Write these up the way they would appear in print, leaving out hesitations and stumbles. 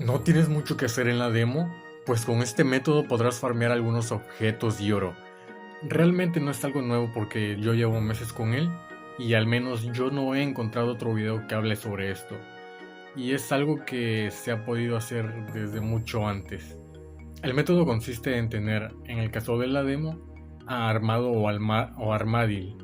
¿No tienes mucho que hacer en la demo? Pues con este método podrás farmear algunos objetos y oro. Realmente no es algo nuevo porque yo llevo meses con él y al menos yo no he encontrado otro video que hable sobre esto. Y es algo que se ha podido hacer desde mucho antes. El método consiste en tener, en el caso de la demo, a Armado o Armadil,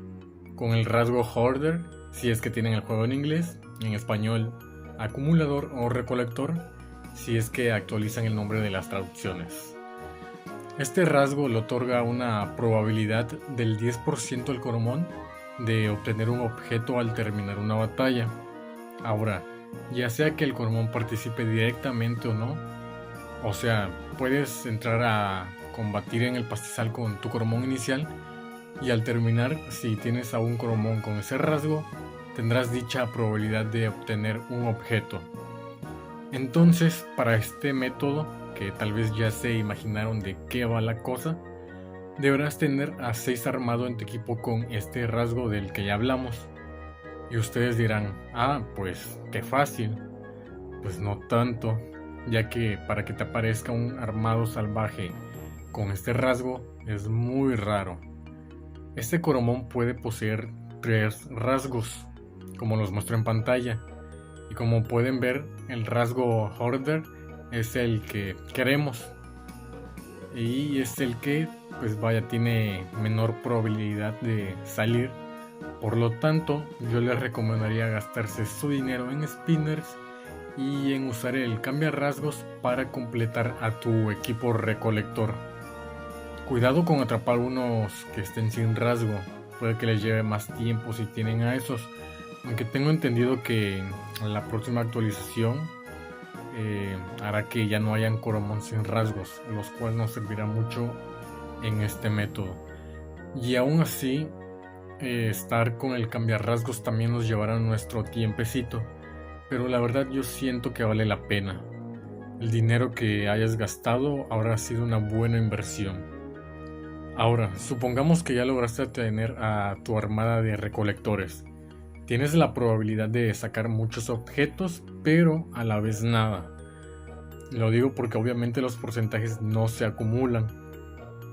con el rasgo Hoarder, si es que tienen el juego en inglés, en español, Acumulador o Recolector, si es que actualizan el nombre de las traducciones. Este rasgo le otorga una probabilidad del 10% al Coromón de obtener un objeto al terminar una batalla. Ahora, ya sea que el Coromón participe directamente o no, o sea, puedes entrar a combatir en el pastizal con tu Coromón inicial y al terminar, si tienes a un Coromón con ese rasgo, tendrás dicha probabilidad de obtener un objeto. Entonces, para este método, que tal vez ya se imaginaron de qué va la cosa, deberás tener a 6 armado en tu equipo con este rasgo del que ya hablamos. Y ustedes dirán, pues qué fácil. Pues no tanto, ya que para que te aparezca un armado salvaje con este rasgo es muy raro. Este Coromón puede poseer 3 rasgos, como los muestro en pantalla. Y como pueden ver, el rasgo Hoarder es el que queremos. Y es el que, pues vaya, tiene menor probabilidad de salir. Por lo tanto, yo les recomendaría gastarse su dinero en spinners y en usar el cambia rasgos para completar a tu equipo recolector. Cuidado con atrapar unos que estén sin rasgo, puede que les lleve más tiempo si tienen a esos. Aunque tengo entendido que la próxima actualización hará que ya no hayan Coromon sin rasgos, los cuales nos servirá mucho en este método. Y aún así, estar con el cambiar rasgos también nos llevará nuestro tiempecito, pero la verdad yo siento que vale la pena. El dinero que hayas gastado habrá sido una buena inversión. Ahora, supongamos que ya lograste tener a tu armada de recolectores. Tienes la probabilidad de sacar muchos objetos, pero a la vez nada. Lo digo porque obviamente los porcentajes no se acumulan.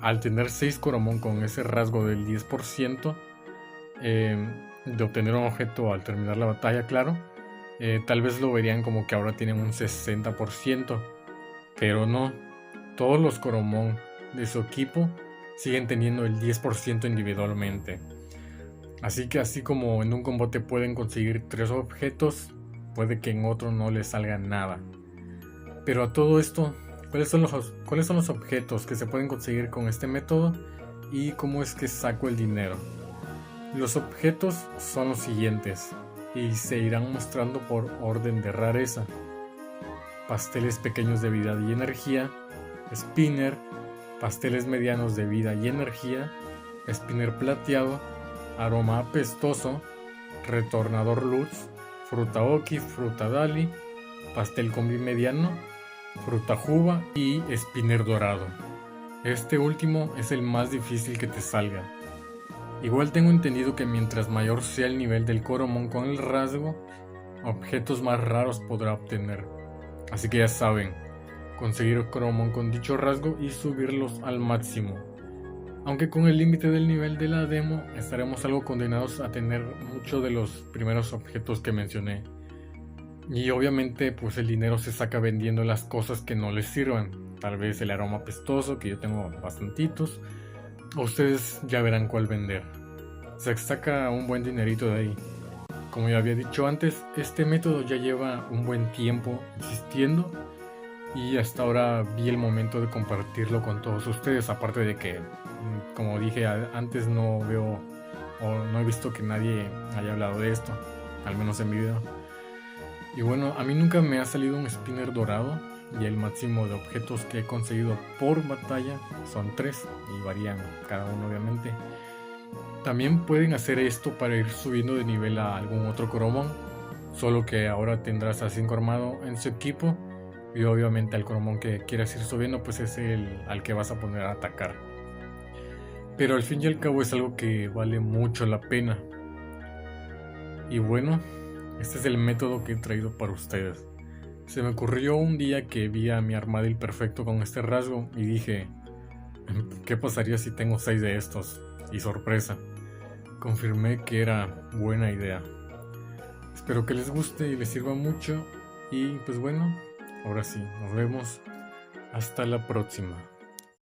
Al tener 6 Coromón con ese rasgo del 10%, de obtener un objeto al terminar la batalla, claro, tal vez lo verían como que ahora tienen un 60%, pero no. Todos los Coromón de su equipo siguen teniendo el 10% individualmente. Así que así como en un combate pueden conseguir 3 objetos, puede que en otro no les salga nada. Pero a todo esto, ¿cuáles son los objetos que se pueden conseguir con este método? ¿Y cómo es que saco el dinero? Los objetos son los siguientes, y se irán mostrando por orden de rareza. Pasteles pequeños de vida y energía, spinner, pasteles medianos de vida y energía, spinner plateado, aroma apestoso, retornador luz, fruta oki, fruta dali, pastel combi mediano, fruta juba y spinner dorado. Este último es el más difícil que te salga. Igual tengo entendido que mientras mayor sea el nivel del Coromon con el rasgo, objetos más raros podrá obtener. Así que ya saben, conseguir Coromon con dicho rasgo y subirlos al máximo. Aunque con el límite del nivel de la demo estaremos algo condenados a tener muchos de los primeros objetos que mencioné. Y obviamente pues el dinero se saca vendiendo las cosas que no les sirvan. Tal vez el aroma pestoso, que yo tengo bastantitos. O ustedes ya verán cuál vender. Se saca un buen dinerito de ahí. Como ya había dicho antes, este método ya lleva un buen tiempo existiendo. Y hasta ahora vi el momento de compartirlo con todos ustedes. Aparte de que, como dije antes, no veo o no he visto que nadie haya hablado de esto, al menos en mi video. Y bueno, a mí nunca me ha salido un spinner dorado, y el máximo de objetos que he conseguido por batalla son 3 y varían cada uno obviamente. También pueden hacer esto para ir subiendo de nivel a algún otro Coromon, solo que ahora tendrás a 5 armado en su equipo y obviamente al Coromon que quieras ir subiendo pues es el al que vas a poner a atacar. Pero al fin y al cabo es algo que vale mucho la pena. Y bueno, este es el método que he traído para ustedes. Se me ocurrió un día que vi a mi Armadil perfecto con este rasgo y dije, ¿qué pasaría si tengo 6 de estos? Y sorpresa, confirmé que era buena idea. Espero que les guste y les sirva mucho y pues bueno, ahora sí, nos vemos. Hasta la próxima.